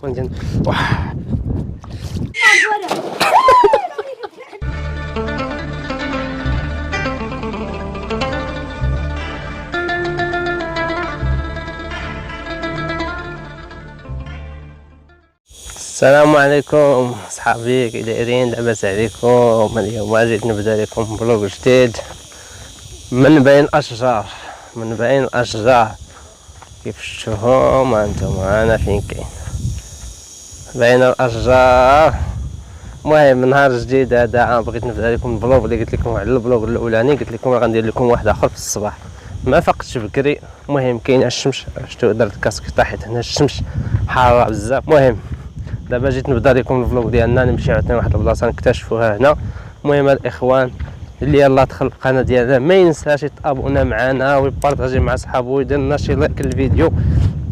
خويا السلام عليكم صحابي، كي دايرين؟ لاباس عليكم؟ اليوم جيت نبدا لكم بلوغ جديد من بين الاشجار كيف شفتوهم انتم. انا فين كاين بين الاشجار. المهم نهار جديد هذا، بغيت نبدا لكم البلوغ اللي قلت لكم على البلوغ الاولاني. قلت لكم غندير لكم واحد اخر في الصباح، ما فقتش بكري. المهم كاينه الشمس، شفتوا درت كاسك طاحت هنا، الشمس حاره بزاف. المهم دابا جيت نبدا لكم الفلوق ديالنا، نمشي عاوتاني لواحد البلاصه نكتشفوها هنا. المهم الاخوان اللي يلاه دخل القناه ديالنا ما ينساش يتابونا معنا ويبارطاجي مع صحابو ويدير لنا شي لايك للفيديو.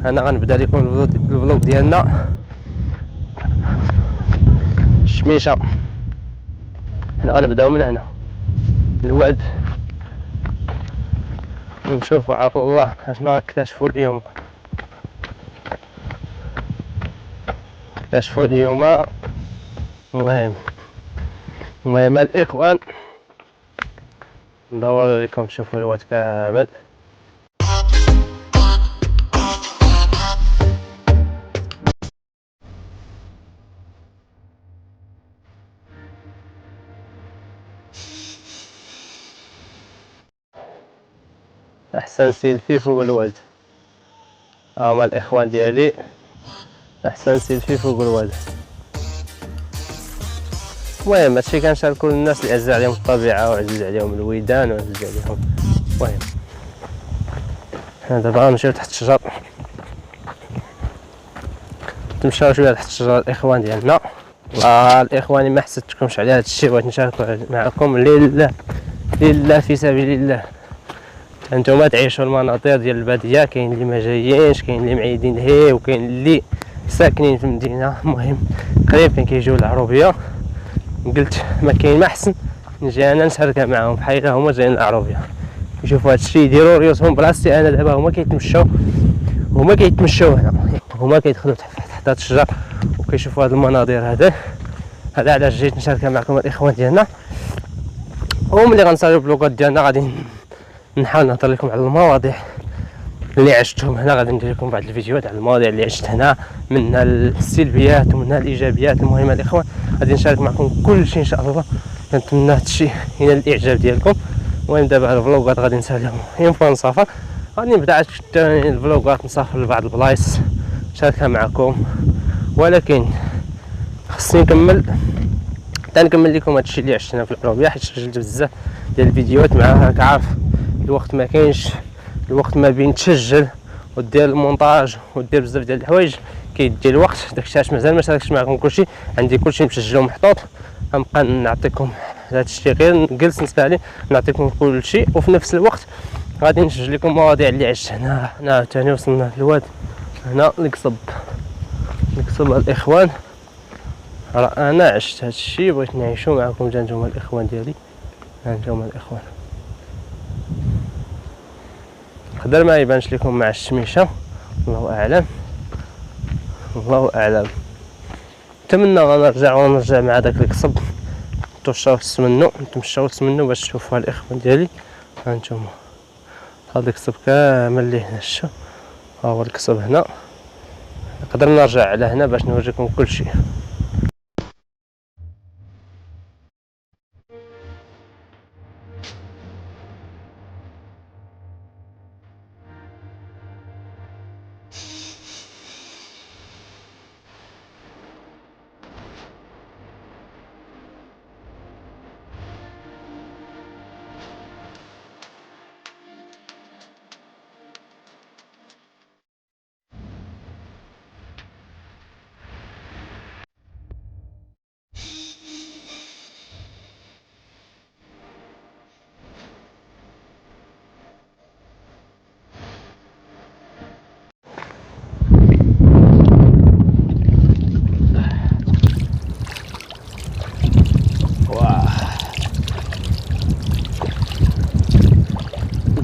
انا غنبدا لكم الفلوق ديالنا. الشميشه حنا غنبداو من هنا الواد، ونشوفوا عافو الله اشنو غنكتشفوا اليوم. المهم الاخوان ندور لكم تشوفوا الواد كامل. احسن سيلفي فوق الواد، هما الاخوان ديالي. احسن سيلفي فوق الواد. المهم هادشي كنشاركو للناس اللي عزيز عليهم الطبيعه وعزيز عليهم الويدان وعزيز عليهم. المهم حنا دابا غنمشيو تحت الشجر، نتمشاو شويه تحت الشجر الاخوان ديالنا. الاخوان ما حسدتكمش على هادشي، بغيت نشاركو معكم لله في سبيل الله. انتما تعيشوا المناظر ديال الباديه، كاين اللي ما جايينش، كاين اللي معيدين لهيه، وكاين اللي ساكنين في المدينه. المهم قريب فين كيجيو العروبيه، قلت ما كاين ما احسن نجي انا نشارك معاهم بحال هما جايين العروبيه يشوفوا هادشي، يديروا ريوسهم بلاصتي. انا دابا هما كيتمشاو هنا، هما كيدخلوا تحت هاد الشجر وكيشوفوا هاد المناظر هذا علاش جيت نشارك معكم الاخوان ديالنا. وملي غنصايبوا البلوغات ديالنا غادي نحاول نهضر لكم على المواضيع اللي عشتهم هنا. غادي ندير لكم بعض الفيديوهات على المواضيع اللي عشت هنا، منها السلبيات ومنها الايجابيات. المهم الاخوان غادي نشارك معكم كل شيء ان شاء الله. كنتمنى هادشي ينال الاعجاب ديالكم. المهم دابا الفلوغات غادي نساليهم ينفع نسافر، غادي نبدا عاد الفلوغات نسافر لبعض البلايص نشاركها معكم. ولكن خصني نكمل لكم هادشي اللي عشتنا في العروبيه، حيت سجلت بزاف ديال الفيديوهات. مع راك عارف الوقت ما كاينش، الوقت ما بين تسجل ودير المونتاج ودير بزاف ديال الحوايج كيدي الوقت. داكشي علاش مازال ما شاركتش معكم كلشي، عندي كلشي مسجل ومحطوط. غنبقى نعطيكم هادشي غير نجلس نسالي نعطيكم كلشي، وفي نفس الوقت غادي نسجل لكم مواضيع اللي عشت هنا. ثاني وصلنا للواد هنا القصب الاخوان. راه انا عشت هادشي بغيت نعيشو معكم نتوما الاخوان ديالي. هانتوما الاخوان قدر ما يبانش لكم مع الشميشه، الله اعلم. نتمنى غنرجع مع داك القصب نتمشاو تسمنو باش تشوفوها الاخوان ديالي. هانتوما هذا القصب كامل اللي هنا، شوف ها هو القصب هنا. نقدر نرجع على هنا باش نوريكم كلشي.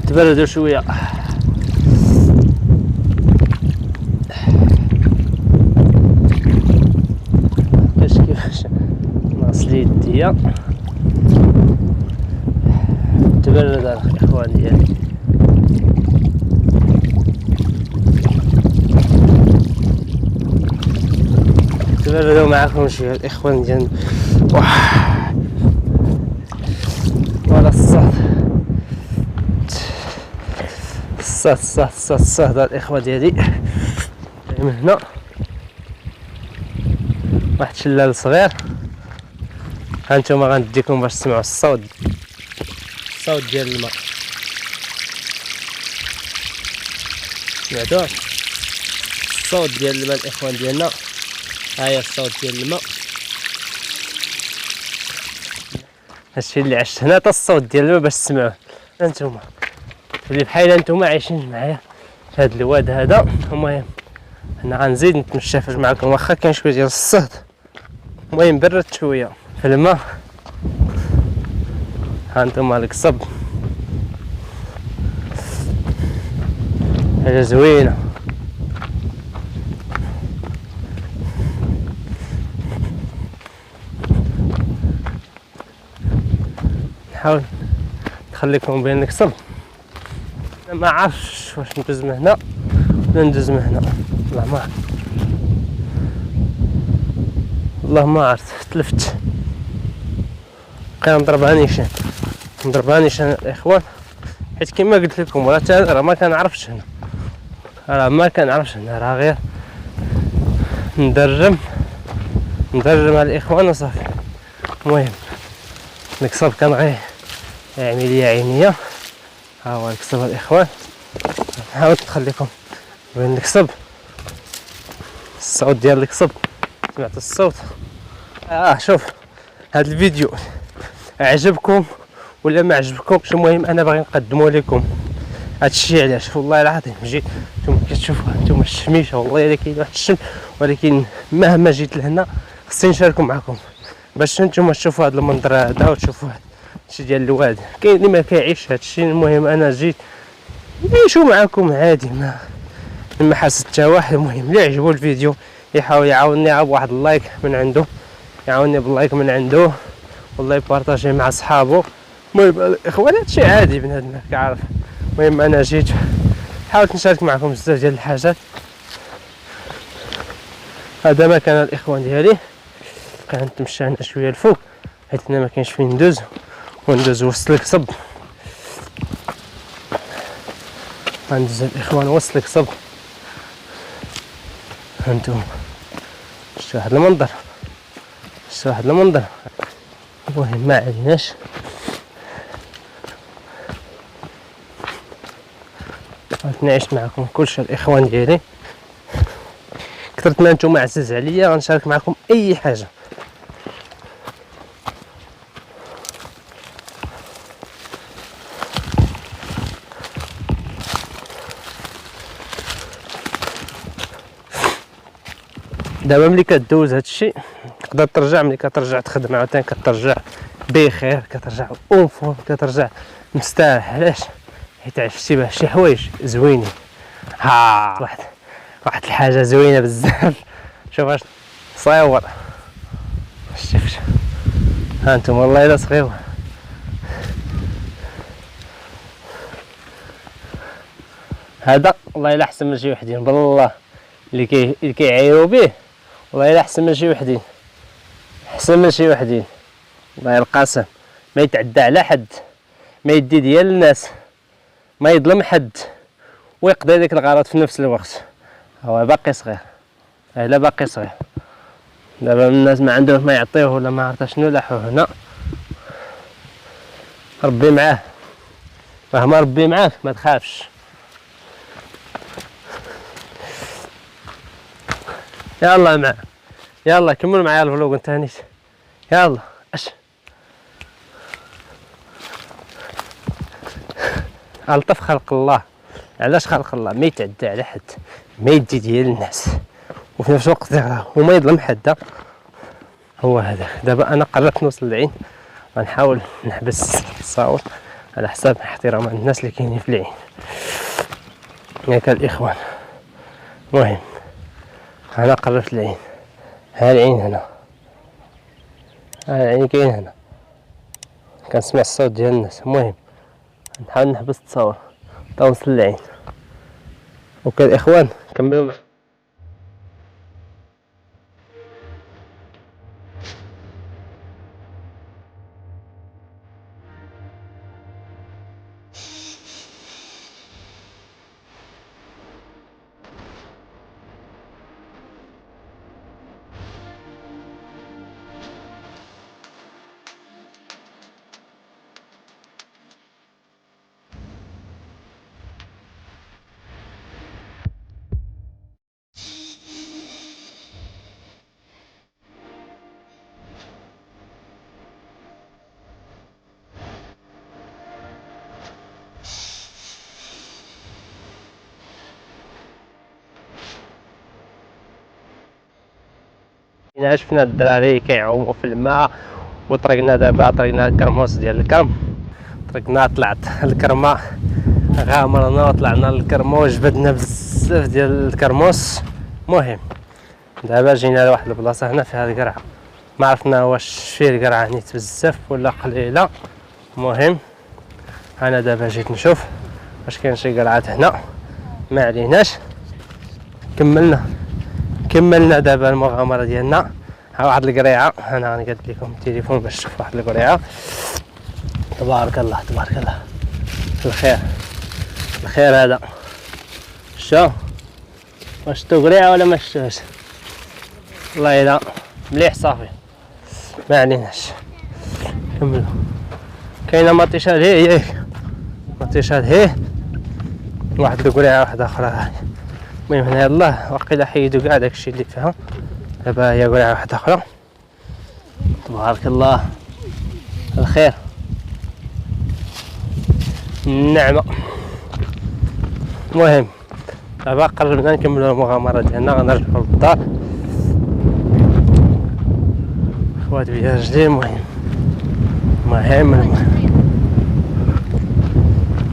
تبردوا شويه. هي تبرد الاخوان ديالي. تبردوا معكم شويه الاخوان ديالنا. ولا الصاد الصاد الاخوه ديالي. من هنا واحد شلال صغير، هانتوما غنديكم باش تسمعوا الصوت ديال الماء. سمعتوه الصوت ديال الماء الاخوان ديالنا؟ ها هي الصوت ديال الماء. هادشي اللي عشت هنا، تا الصوت ديال الماء باش تسمعوه هانتوما اللي بحال هانتوما عايشين معايا في هاد الواد هذا. المهم انا غنزيد نتمشى معكم، واخا كاين شويه ديال الصهد. المهم برد شويه في الماء. هانتوما القصب حاجه زوينه. نحاول نخليكم بين القصب. انا ما عرفتش واش ندوز من هنا ولا ندوز من هنا، والله ما عرفت. تلفت بقينا نضربها نيشان الاخوان، حيت كما قلت لكم راه ما كنعرفش هنا، راه غير ندرجم على الاخوان وصافي. المهم القصب كان غير عمليه عينيه. ها هو القصب الاخوان، نحاول نخليكم بين القصب. الصوت ديال القصب، سمعت الصوت؟ شوف هذا الفيديو عجبكم ولا ما عجبكمش، المهم انا باغي نقدمه لكم. هادشي علاش والله العظيم جيت نتوما كتشوفوا هانتوما الشميشه، والله الا كاين واحد الشمس، ولكن مهما جيت لهنا خصني نشاركو معكم باش نتوما تشوفوا هذا المنظر هذا وتشوفوا هادشي ديال الواد. كاين اللي ما كيعيش هادشي، المهم انا جيت نعيشو معكم عادي، ما حاسس حتى واحد. المهم اللي عجبو الفيديو يحاول يعاونني بواحد اللايك من عنده، والله يبارطاجيه مع صحابو. المهم الاخوان هادشي عادي بنادم كيعرف. المهم انا جيت حاولت نشارك معكم بزاف ديال الحاجات. هذا مكان الاخوان ديالي. بقينا نتمشى هنا شويه الفوق حيت هنا ما كاينش فين وندوز وسط القصب. غندوز الاخوان وسط القصب. هانتوما شتو واحد المنظر. المهم ما عليناش، نعيش معكم كلشي الاخوان ديالي. كثرت ما نتوما عزاز عليا غنشارك معكم اي حاجه. دابا ملي كدوز هادشي تقدر ترجع، ملي كترجع تخدم عاوتاني كترجع بخير، كترجع اونفورم، كترجع مستريح. علاش؟ حيت عشتي به شي حوايج زوينين. واحد الحاجه زوينه بزاف. شوف اش صايور، شوف هانتوما والله الا صغيور. هذا والله الا احسن من شي وحدين، بالله اللي كيعايروا به والله الا احسن من شي وحدين، والله القسم. ما يتعدى على حد، ما يدي ديال الناس، ما يظلم حد، ويقضي ديك الغرض في نفس الوقت. هو باقي صغير، دابا الناس ما عندهم ما يعطيوه ولا ما عرفت شنو لاحوه هنا. ربي معاه، مهما ربي معاك ما تخافش. يلا معاه، يلا كملوا معايا الفلوق انت هنيت. يلا الطف خلق الله. علاش خلق الله؟ ما يتعدى على حد، ما يدي ديال الناس، وفي نفس الوقت وما يظلم حد. هو هذاك. دابا انا قررت نوصل للعين، غنحاول نحبس التصاور على حساب احترام الناس اللي كاينين في العين ياك الاخوان. المهم انا قربت العين، ها العين هنا، يعني كاين هنا كنسمع الصوت ديال الناس. المهم نحاول نحبس التصاور حتى نوصل للعين. اوكي الاخوان كملوا. شفنا الدراري كيعوموا في الماء، وطريقنا دابا طريقنا الكرموس ديال الكرم. طريقنا طلعت الكرمه غامرنا وطلعنا للكرمه وجبدنا بزاف ديال الكرموس. المهم دابا جينا لواحد البلاصه هنا فيها القرعه، ما عرفنا واش فيه القرعه نيت بزاف ولا قليله. المهم انا دابا جيت نشوف واش كاين شي قرعات هنا، ما عليناش. كملنا دابا المغامره ديالنا. ها واحد القريعه، انا غنقاد لكم التليفون باش تشوف واحد القريعه. تبارك الله تبارك الله. الخير هذا. شو واش شفتو قريعه ولا ما شفتوش؟ والله الا مليح صافي ما عليناش. كملوا. كاينه مطيشات هي مطيشات هي واحد القريعه واحده اخرى. المهم هنا يلاه واقيلا حيدوا كاع داكشي اللي فيها. دابا هي قريعه واحده اخرى. تبارك الله. الخير النعمه. المهم دابا قربنا نكملوا المغامره ديالنا، غنرجعوا للدار خوات بيا رجلي. المهم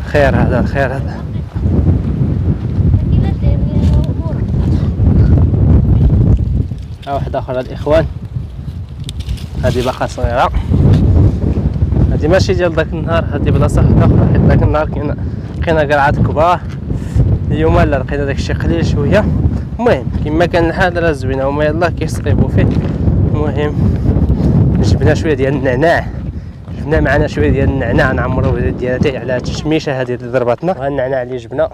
خير هذا الخير هذا. واحدة أخرى الإخوان، هذه باقا صغيرة، هذه ماشي ديال داك النهار، هذه بلاصة وحدة أخرى. حيت داك النهار لقينا قرعات كبار، اليوم لا لقينا داكشي قليل شوية. المهم كما كان الحال راه زوينة هما يلاه كيصطيبوا فيه. المهم جبنا شوية ديال النعناع، جبنا معنا شوية ديال النعناع نعمرو ديالاتي على هاد التشميشة هذه اللي ضربتنا. وها النعناع اللي جبنا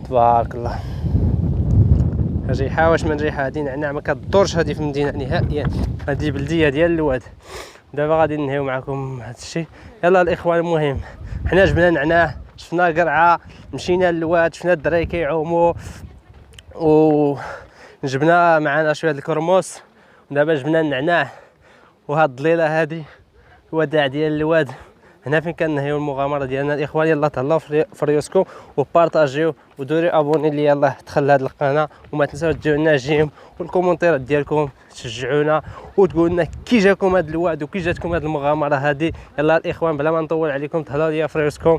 تبارك الله. الريحه واش من ريحه، هذه نعناع ما كدورش هذه في المدينه نهائيا، هذه بلديه ديال اللواد. دابا غادي ننهيو معكم هذا الشيء. يلا الاخوان، المهم حنا جبنا نعناع، شفنا قرعه، مشينا للواد، شفنا الدراري كيعوموا، وجبنا معنا شويه الكرموس، ودابا جبنا النعناع وهاد الضليله هذه وداع ديال اللواد. هنا فين كنهيو المغامره ديالنا الاخوان. يلا تهلاو في ريوسكم وبارطاجيو وديروا ابوني لي يلاه دخل لهاد القناه، وما تنساوش ديروا لنا جيم والكومونتيرات ديالكم تشجعونا وتقولوا لنا كي جاكم هاد الوعد وكي جاتكم هاد المغامره هذه. يلا الاخوان بلا ما نطول عليكم تهلاو ليا في ريوسكم،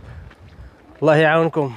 الله يعاونكم.